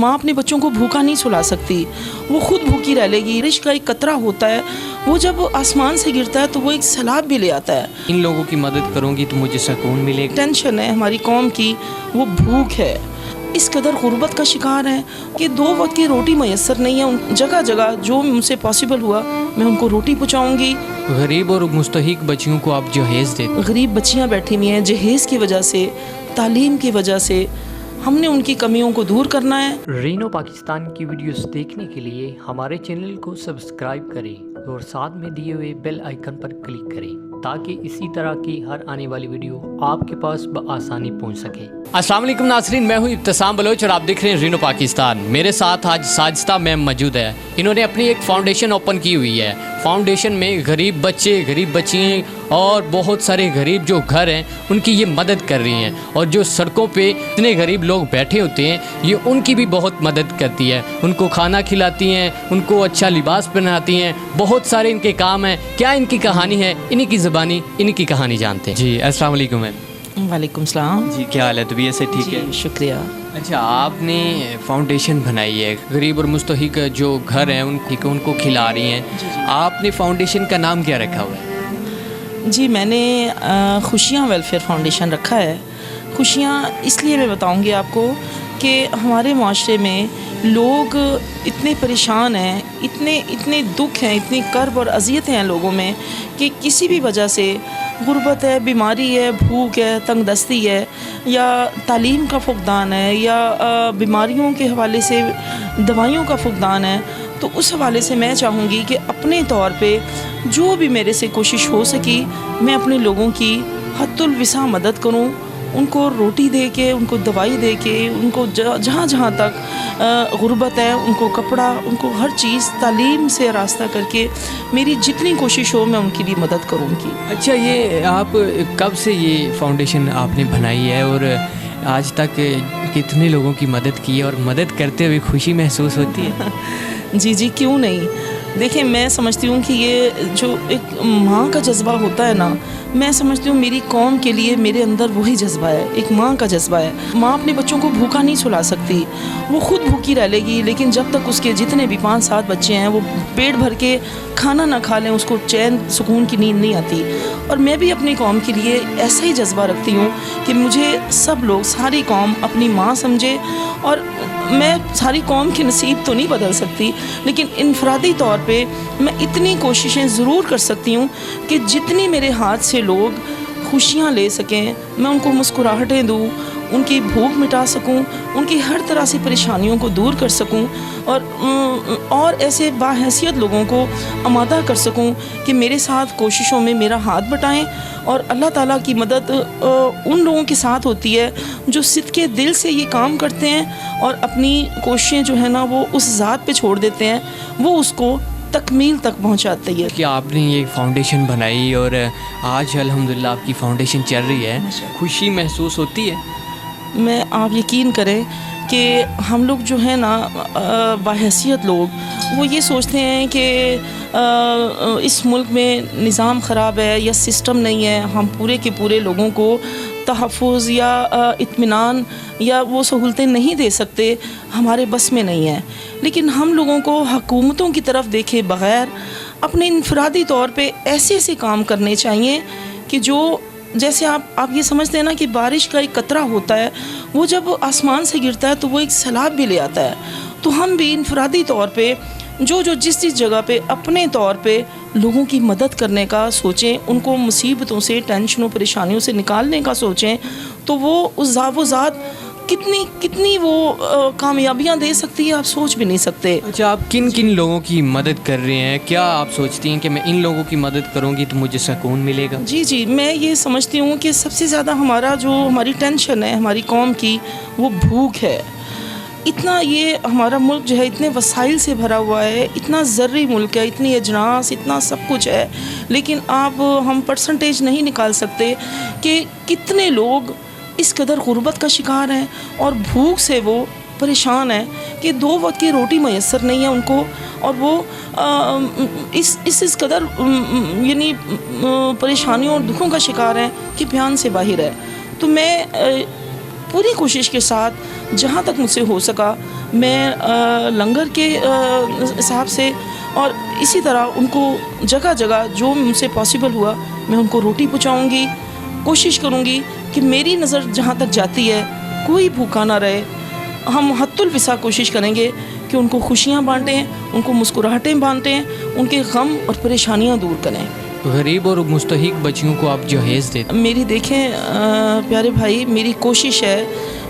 माँ अपने बच्चों को भूखा नहीं सुला सकती, वो खुद भूखी रह लेगी। बारिश का एक कतरा होता है, वो जब आसमान से गिरता है तो वो एक सैलाब भी ले आता है। इन लोगों की मदद करूँगी तो मुझे सुकून मिलेगा। टेंशन है हमारी कौम की, वो भूख है, इस कदर गुर्बत का शिकार है कि 2 वक्त की रोटी मैसर नहीं है। जगह जगह जो मुझसे पॉसिबल हुआ मैं उनको रोटी पहुँचाऊँगी। गरीब और मुस्तहिक बच्चियों को आप जहेज़ देते। गरीब बच्चियाँ बैठी हुई हैं, जहेज़ की वजह से, तालीम की वजह से हमने उनकी कमियों को दूर करना है। रीनो पाकिस्तान की वीडियोस देखने के लिए हमारे चैनल को सब्सक्राइब करें और साथ में दिए हुए बेल आइकन पर क्लिक करें ताकि इसी तरह की हर आने वाली वीडियो आपके पास बआसानी पहुंच सके। अस्सलाम वालेकुम नाज़रीन, मैं हूं इब्तिसाम बलोच और आप देख रहे हैं रीनो पाकिस्तान। मेरे साथ आज साजिदा मैम मौजूद है। इन्होंने अपनी एक फाउंडेशन ओपन की हुई है। फाउंडेशन में गरीब बच्चे, गरीब बच्चियाँ और बहुत सारे गरीब जो घर हैं उनकी ये मदद कर रही हैं। और जो सड़कों पे इतने गरीब लोग बैठे होते हैं ये उनकी भी बहुत मदद करती है। उनको खाना खिलाती हैं, उनको अच्छा लिबास पहनाती हैं। बहुत सारे इनके काम हैं। क्या इनकी कहानी है, इन्हीं की ज़बानी इन्हीं की कहानी जानते हैं। जी अस्सलाम वालेकुम मैम। वालेकुम सलाम। जी क्या हाल है, तबीयत से ठीक है? शुक्रिया। अच्छा, आपने फाउंडेशन बनाई है, गरीब और मुस्तहिक जो घर हैं उनको खिला रही हैं। आपने फाउंडेशन का नाम क्या रखा हुआ है? जी मैंने खुशियाँ वेलफेयर फाउंडेशन रखा है। खुशियाँ इसलिए मैं बताऊंगी आपको कि हमारे माशरे में लोग इतने परेशान हैं, इतने दुख हैं, इतनी कर्ब और अज़ियतें हैं लोगों में कि किसी भी वजह से गुर्बत है, बीमारी है, भूख है, तंगदस्ती है या तालीम का फुकदान है या बीमारियों के हवाले से दवाइयों का फुकदान है, तो उस हवाले से मैं चाहूँगी कि अपने तौर पे जो भी मेरे से कोशिश हो सकी मैं अपने लोगों की हद्दुल विसा मदद करूँ। उनको रोटी दे के, उनको दवाई दे के, उनको जहाँ जहाँ तक गुर्बत है उनको कपड़ा, उनको हर चीज़ तालीम से रास्ता करके मेरी जितनी कोशिश हो मैं उनकी भी मदद करूँगी। अच्छा, ये आप कब से ये फाउंडेशन आपने बनाई है और आज तक कितने लोगों की मदद की है और मदद करते हुए खुशी महसूस होती है? जी क्यों नहीं। देखिए मैं समझती हूँ कि ये जो एक माँ का जज्बा होता है ना, मैं समझती हूँ मेरी कौम के लिए मेरे अंदर वही जज्बा है, एक माँ का जज्बा है। माँ अपने बच्चों को भूखा नहीं सुला सकती, वो खुद भूखी रह लेगी, लेकिन जब तक उसके जितने भी 5-7 बच्चे हैं वो पेट भर के खाना ना खा लें उसको चैन सुकून की नींद नहीं आती। और मैं भी अपनी कौम के लिए ऐसा ही जज्बा रखती हूँ कि मुझे सब लोग, सारी कौम अपनी माँ समझे। और मैं सारी कौम के नसीब तो नहीं बदल सकती, लेकिन इनफरादी तौर पे मैं इतनी कोशिशें ज़रूर कर सकती हूँ कि जितनी मेरे हाथ से लोग खुशियाँ ले सकें, मैं उनको मुस्कुराहटें दूँ, उनकी भूख मिटा सकूं, उनकी हर तरह से परेशानियों को दूर कर सकूं और ऐसे बाहैसियत लोगों को आमादा कर सकूं कि मेरे साथ कोशिशों में मेरा हाथ बटाएं। और अल्लाह ताला की मदद उन लोगों के साथ होती है जो सिद्के दिल से ये काम करते हैं और अपनी कोशिशें जो है ना वो उस ज़ात पे छोड़ देते हैं, वो उसको तकमील तक पहुंचाती है। कि आपने ये फाउंडेशन बनाई और आज अल्हम्दुलिल्लाह आपकी फाउंडेशन चल रही है, खुशी महसूस होती है? मैं आप यकीन करें कि हम लोग जो है ना बाहैसियत लोग वो ये सोचते हैं कि इस मुल्क में निज़ाम ख़राब है या सिस्टम नहीं है, हम पूरे के पूरे लोगों को तहफ़्फ़ुज़ या इत्मीनान या वो सहूलतें नहीं दे सकते, हमारे बस में नहीं है। लेकिन हम लोगों को हुकूमतों की तरफ देखे बग़ैर अपने इनफरादी तौर पे ऐसे ऐसे काम करने चाहिए कि जो जैसे आप ये समझते हैं ना कि बारिश का एक कतरा होता है, वो जब आसमान से गिरता है तो वो एक सैलाब भी ले आता है। तो हम भी इनफरादी तौर पे जो जिस जगह पे अपने तौर पे लोगों की मदद करने का सोचें, उनको मुसीबतों से, टेंशनों, परेशानियों से निकालने का सोचें, तो वो उस ज़ात कितनी वो कामयाबियाँ दे सकती है आप सोच भी नहीं सकते। अच्छा, आप किन किन लोगों की मदद कर रहे हैं? क्या आप सोचती हैं कि मैं इन लोगों की मदद करूंगी तो मुझे सुकून मिलेगा? जी मैं ये समझती हूँ कि सबसे ज़्यादा हमारी टेंशन है हमारी कौम की, वो भूख है। इतना ये हमारा मुल्क जो है इतने वसाइल से भरा हुआ है, इतना ज़र्री मुल्क है, इतनी अजनास, इतना सब कुछ है, लेकिन आप हम परसेंटेज नहीं निकाल सकते कि कितने लोग इस कदर गुर्बत का शिकार हैं और भूख से वो परेशान हैं कि 2 वक्त की रोटी मैसर नहीं है उनको। और वो इस कदर यानी परेशानियों और दुखों का शिकार हैं कि बयान से बाहर है। तो मैं पूरी कोशिश के साथ जहाँ तक मुझसे हो सका मैं लंगर के हिसाब से और इसी तरह उनको जगह जगह जो मुझसे पॉसिबल हुआ मैं उनको रोटी पहुँचाऊँगी। कोशिश करूँगी कि मेरी नज़र जहाँ तक जाती है कोई भूखा ना रहे। हम हत्तुल विसा कोशिश करेंगे कि उनको खुशियाँ बांटें, उनको मुस्कुराहटें बांटें, उनके गम और परेशानियाँ दूर करें। गरीब और मुस्तहिक बच्चियों को आप जहेज़ देते। मेरी देखें प्यारे भाई, मेरी कोशिश है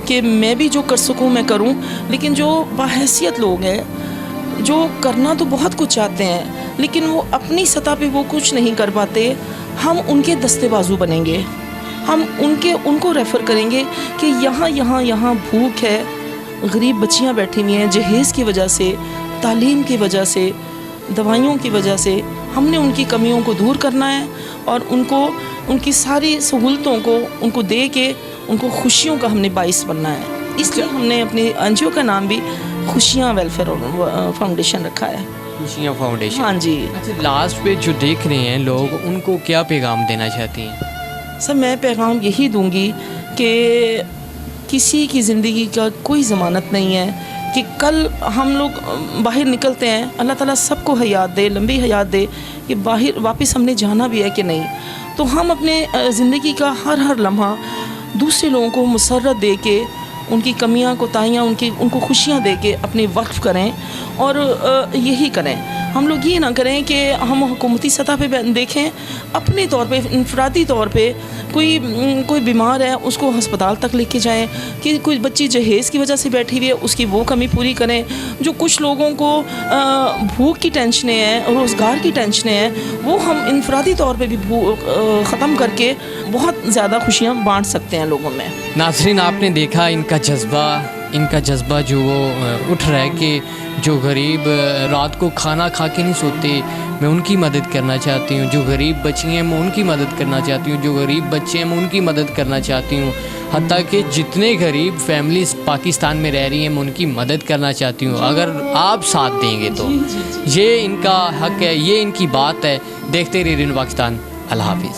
कि मैं भी जो कर सकूं मैं करूं, लेकिन जो बाहैसियत लोग हैं जो करना तो बहुत कुछ चाहते हैं लेकिन वो अपनी सतह पे वो कुछ नहीं कर पाते, हम उनके दस्ते बाजू बनेंगे। हम उनको रेफ़र करेंगे कि यहाँ भूख है, गरीब बच्चियाँ बैठी हुई हैं जहेज़ की वजह से, तालीम की वजह से, दवाइयों की वजह से। हमने उनकी कमियों को दूर करना है और उनकी सारी सहूलतों को उनको दे के उनको खुशियों का हमने बाइस बनना है। इसलिए हमने अपनी एनजीओ का नाम भी खुशियाँ वेलफेयर फाउंडेशन रखा है। खुशियाँ फाउंडेशन। हाँ जी। अच्छा, लास्ट पे जो देख रहे हैं लोग, उनको क्या पैगाम देना चाहती हैं? सर मैं पैगाम यही दूंगी कि किसी की ज़िंदगी का कोई ज़मानत नहीं है कि कल हम लोग बाहर निकलते हैं, अल्लाह ताला सबको हयात दे, लंबी हयात दे, कि बाहर वापस हमने जाना भी है कि नहीं। तो हम अपने ज़िंदगी का हर लम्हा दूसरे लोगों को मुसर्रत दे के, उनकी कमियां कोताहियां उनको खुशियां दे के अपने वक्फ करें और यही करें। हम लोग ये ना करें कि हम हुकूमती सतह पे देखें, अपने तौर पे इनफरादी तौर पे कोई बीमार है उसको हस्पताल तक लेके जाएं, कि कोई बच्ची जहेज़ की वजह से बैठी हुई है उसकी वो कमी पूरी करें। जो कुछ लोगों को भूख की टेंशनें हैं, रोज़गार की टेंशनें हैं, वो हम इनफरादी तौर पे भी ख़त्म करके बहुत ज़्यादा खुशियाँ बांट सकते हैं लोगों में। नाज़रीन, आपने देखा इनका जज्बा जो वो उठ रहा है कि जो गरीब रात को खाना खा के नहीं सोते, मैं उनकी मदद करना चाहती हूँ। जो गरीब बच्ची हैं मैं उनकी मदद करना चाहती हूँ। जो गरीब बच्चे हैं मैं उनकी मदद करना चाहती हूँ। हत्ता कि जितने गरीब फैमिलीज़ पाकिस्तान में रह रही हैं मैं उनकी मदद करना चाहती हूँ। अगर आप साथ देंगे तो ये इनका हक है, ये इनकी बात है। देखते रहिए रेडियो पाकिस्तान। अल्लाह हाफिज़।